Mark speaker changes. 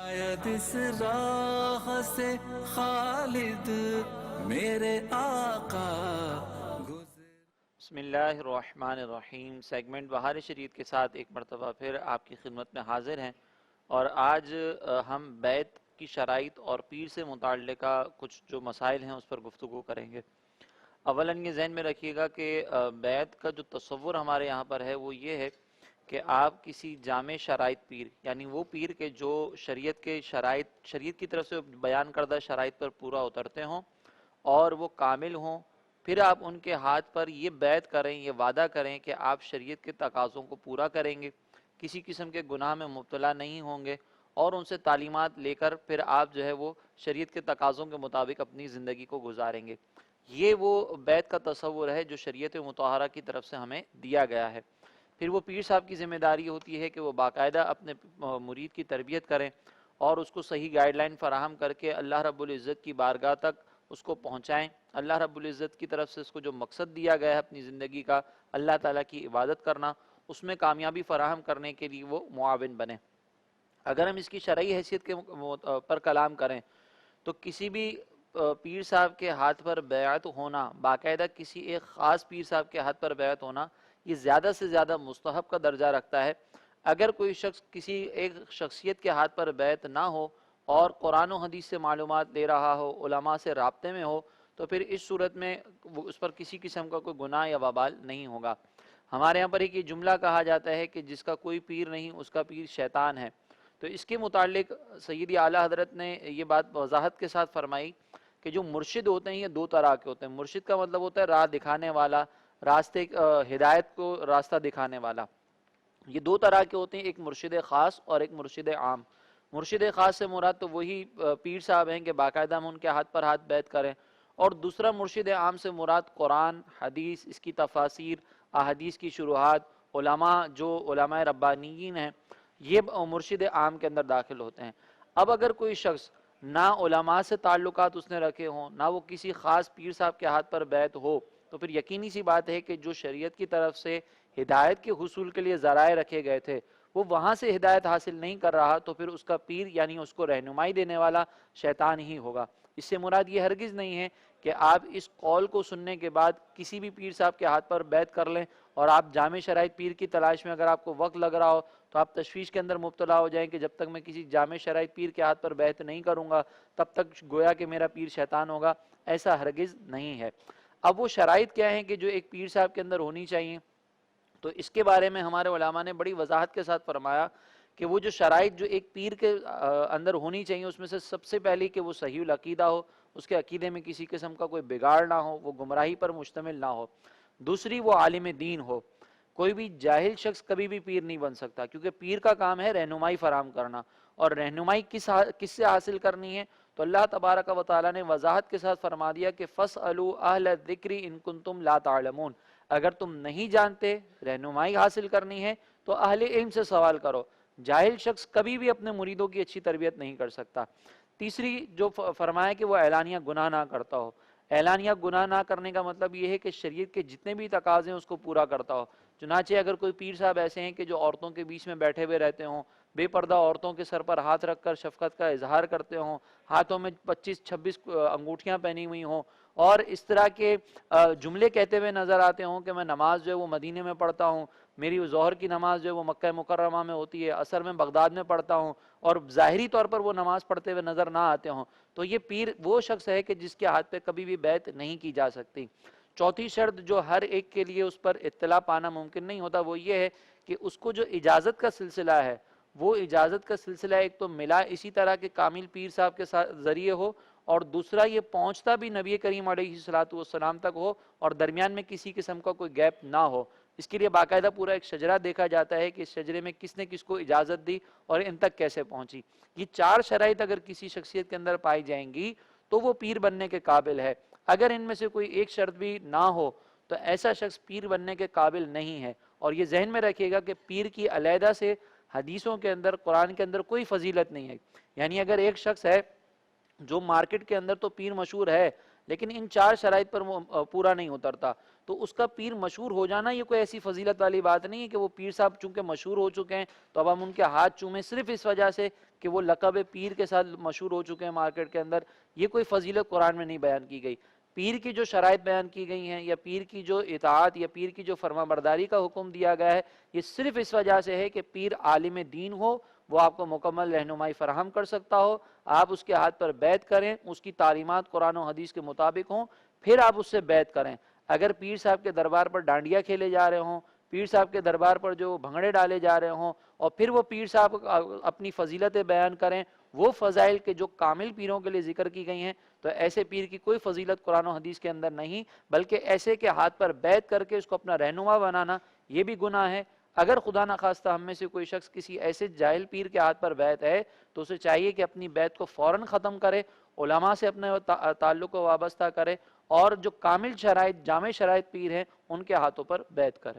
Speaker 1: شاید اس راہ سے خالد میرے آقا گزر۔
Speaker 2: بسم اللہ الرحمن الرحیم۔ سیگمنٹ بہار شریعت کے ساتھ ایک مرتبہ پھر آپ کی خدمت میں حاضر ہیں، اور آج ہم بیعت کی شرائط اور پیر سے متعلقہ کچھ جو مسائل ہیں اس پر گفتگو کریں گے۔ اولاً یہ ذہن میں رکھیے گا کہ بیعت کا جو تصور ہمارے یہاں پر ہے وہ یہ ہے کہ آپ کسی جامع شرائط پیر، یعنی وہ پیر کے جو شریعت کے شریعت کی طرف سے بیان کردہ شرائط پر پورا اترتے ہوں اور وہ کامل ہوں، پھر آپ ان کے ہاتھ پر یہ بیعت کریں، یہ وعدہ کریں کہ آپ شریعت کے تقاضوں کو پورا کریں گے، کسی قسم کے گناہ میں مبتلا نہیں ہوں گے، اور ان سے تعلیمات لے کر پھر آپ جو ہے وہ شریعت کے تقاضوں کے مطابق اپنی زندگی کو گزاریں گے۔ یہ وہ بیعت کا تصور ہے جو شریعت مطہرہ کی طرف سے ہمیں دیا گیا ہے۔ پھر وہ پیر صاحب کی ذمہ داری ہوتی ہے کہ وہ باقاعدہ اپنے مرید کی تربیت کریں اور اس کو صحیح گائیڈ لائن فراہم کر کے اللہ رب العزت کی بارگاہ تک اس کو پہنچائیں۔ اللہ رب العزت کی طرف سے اس کو جو مقصد دیا گیا ہے اپنی زندگی کا، اللہ تعالیٰ کی عبادت کرنا، اس میں کامیابی فراہم کرنے کے لیے وہ معاون بنے۔ اگر ہم اس کی شرعی حیثیت کے پر کلام کریں تو کسی بھی پیر صاحب کے ہاتھ پر بیعت ہونا، باقاعدہ کسی ایک خاص پیر صاحب کے ہاتھ پر بیعت ہونا، یہ زیادہ سے زیادہ مستحب کا درجہ رکھتا ہے۔ اگر کوئی شخص کسی ایک شخصیت کے ہاتھ پر بیعت نہ ہو اور قرآن و حدیث سے معلومات لے رہا ہو، علماء سے رابطے میں ہو، تو پھر اس صورت میں اس پر کسی قسم کا کوئی گناہ یا وبال نہیں ہوگا۔ ہمارے یہاں پر ایک یہ جملہ کہا جاتا ہے کہ جس کا کوئی پیر نہیں اس کا پیر شیطان ہے، تو اس کے متعلق سیدی اعلیٰ حضرت نے یہ بات وضاحت کے ساتھ فرمائی کہ جو مرشد ہوتے ہیں یہ دو طرح کے ہوتے ہیں۔ مرشد کا مطلب ہوتا ہے راہ دکھانے والا، راستے ہدایت کو راستہ دکھانے والا۔ یہ دو طرح کے ہوتے ہیں، ایک مرشد خاص اور ایک مرشد عام۔ مرشد خاص سے مراد تو وہی پیر صاحب ہیں کہ باقاعدہ ہم ان کے ہاتھ پر ہاتھ بیعت کریں، اور دوسرا مرشد عام سے مراد قرآن، حدیث، اس کی تفاسیر، احادیث کی شروحات، علماء جو علماء ربانیین ہیں، یہ مرشد عام کے اندر داخل ہوتے ہیں۔ اب اگر کوئی شخص نہ علماء سے تعلقات اس نے رکھے ہوں، نہ وہ کسی خاص پیر صاحب کے ہاتھ پر بیعت ہو، تو پھر یقینی سی بات ہے کہ جو شریعت کی طرف سے ہدایت کے حصول کے لیے ذرائع رکھے گئے تھے وہ وہاں سے ہدایت حاصل نہیں کر رہا، تو پھر اس کا پیر یعنی اس کو رہنمائی دینے والا شیطان ہی ہوگا۔ اس سے مراد یہ ہرگز نہیں ہے کہ آپ اس قول کو سننے کے بعد کسی بھی پیر صاحب کے ہاتھ پر بیعت کر لیں، اور آپ جامع شرائط پیر کی تلاش میں اگر آپ کو وقت لگ رہا ہو تو آپ تشویش کے اندر مبتلا ہو جائیں کہ جب تک میں کسی جامع شرائط پیر کے ہاتھ پر بیعت نہیں کروں گا تب تک گویا کہ میرا پیر شیطان ہوگا۔ ایسا ہرگز نہیں ہے۔ اب وہ شرائط کیا ہیں کہ جو ایک پیر صاحب کے اندر ہونی چاہیے، تو اس کے بارے میں ہمارے علماء نے بڑی وضاحت کے ساتھ فرمایا کہ وہ جو شرائط جو ایک پیر کے اندر ہونی چاہیے اس میں سے سب سے پہلی کہ وہ صحیح العقیدہ ہو، اس کے عقیدے میں کسی قسم کا کوئی بگاڑ نہ ہو، وہ گمراہی پر مشتمل نہ ہو۔ دوسری وہ عالم دین ہو۔ کوئی بھی جاہل شخص کبھی بھی پیر نہیں بن سکتا، کیونکہ پیر کا کام ہے رہنمائی فراہم کرنا، اور رہنمائی کس سے حاصل کرنی ہے؟ تو اللہ تبارک و تعالیٰ نے وضاحت کے ساتھ فرما دیا کہ فَاسْأَلُوا أَهْلَ الذِّكْرِ إِن كُنتُمْ لَا تَعْلَمُونَ، اگر تم نہیں جانتے رہنمائی حاصل کرنی ہے تو اہل علم سے سوال کرو۔ جاہل شخص کبھی بھی اپنے مریدوں کی اچھی تربیت نہیں کر سکتا۔ تیسری جو فرمایا کہ وہ اعلانیہ گناہ نہ کرتا ہو۔ اعلانیہ گناہ نہ کرنے کا مطلب یہ ہے کہ شریعت کے جتنے بھی تقاضے ہیں اس کو پورا کرتا ہو۔ چنانچہ اگر کوئی پیر صاحب ایسے ہیں کہ جو عورتوں کے بیچ میں بیٹھے ہوئے رہتے ہوں، بے پردہ عورتوں کے سر پر ہاتھ رکھ کر شفقت کا اظہار کرتے ہوں، ہاتھوں میں 25-26 انگوٹھیاں پہنی ہوئی ہوں، اور اس طرح کے جملے کہتے ہوئے نظر آتے ہوں کہ میں نماز جو ہے وہ مدینے میں پڑھتا ہوں، میری ظہر کی نماز جو ہے وہ مکہ مکرمہ میں ہوتی ہے، عصر میں بغداد میں پڑھتا ہوں، اور ظاہری طور پر وہ نماز پڑھتے ہوئے نظر نہ آتے ہوں، تو یہ پیر وہ شخص ہے کہ جس کے ہاتھ پہ کبھی بھی بیعت نہیں کی جا سکتی۔ چوتھی شرط جو ہر ایک کے لیے اس پر اطلاع پانا ممکن نہیں ہوتا وہ یہ ہے کہ اس کو جو اجازت کا سلسلہ ہے، وہ اجازت کا سلسلہ ایک تو ملا اسی طرح کے کامل پیر صاحب کے ذریعے ہو، اور دوسرا یہ پہنچتا بھی نبی کریم علیہ الصلوۃ والسلام تک ہو، اور درمیان میں کسی قسم کا کوئی گیپ نہ ہو۔ اس کے لیے باقاعدہ پورا ایک شجرہ دیکھا جاتا ہے کہ اس شجرے میں کس نے کس کو اجازت دی اور ان تک کیسے پہنچی۔ یہ چار شرائط اگر کسی شخصیت کے اندر پائی جائیں گی تو وہ پیر بننے کے قابل ہے۔ اگر ان میں سے کوئی ایک شرط بھی نہ ہو تو ایسا شخص پیر بننے کے قابل نہیں ہے۔ اور یہ ذہن میں رکھیے گا کہ پیر کی علیحدہ سے حدیثوں کے اندر، قرآن کے اندر کوئی فضیلت نہیں ہے۔ یعنی اگر ایک شخص ہے جو مارکیٹ کے اندر تو پیر مشہور ہے لیکن ان چار شرائط پر پورا نہیں اترتا، تو اس کا پیر مشہور ہو جانا یہ کوئی ایسی فضیلت والی بات نہیں ہے کہ وہ پیر صاحب چونکہ مشہور ہو چکے ہیں تو اب ہم ان کے ہاتھ چومیں صرف اس وجہ سے کہ وہ لقب پیر کے ساتھ مشہور ہو چکے ہیں مارکیٹ کے اندر، یہ کوئی فضیلت قرآن میں نہیں بیان کی گئی۔ پیر کی جو شرائط بیان کی گئی ہیں، یا پیر کی جو اطاعت یا پیر کی جو فرما برداری کا حکم دیا گیا ہے، یہ صرف اس وجہ سے ہے کہ پیر عالم دین ہو، وہ آپ کو مکمل رہنمائی فراہم کر سکتا ہو، آپ اس کے ہاتھ پر بیعت کریں، اس کی تعلیمات قرآن و حدیث کے مطابق ہوں، پھر آپ اس سے بیعت کریں۔ اگر پیر صاحب کے دربار پر ڈانڈیا کھیلے جا رہے ہوں، پیر صاحب کے دربار پر جو بھنگڑے ڈالے جا رہے ہوں، اور پھر وہ پیر صاحب اپنی فضیلتیں بیان کریں، وہ فضائل کے جو کامل پیروں کے لیے ذکر کی گئی ہیں، تو ایسے پیر کی کوئی فضیلت قرآن و حدیث کے اندر نہیں، بلکہ ایسے کے ہاتھ پر بیعت کر کے اس کو اپنا رہنما بنانا یہ بھی گناہ ہے۔ اگر خدا نخواستہ ہم میں سے کوئی شخص کسی ایسے جاہل پیر کے ہاتھ پر بیعت ہے تو اسے چاہیے کہ اپنی بیعت کو فوراً ختم کرے، علماء سے اپنے تعلق کو وابستہ کرے، اور جو کامل شرائط جامع شرائط پیر ہیں ان کے ہاتھوں پر بیعت کرے۔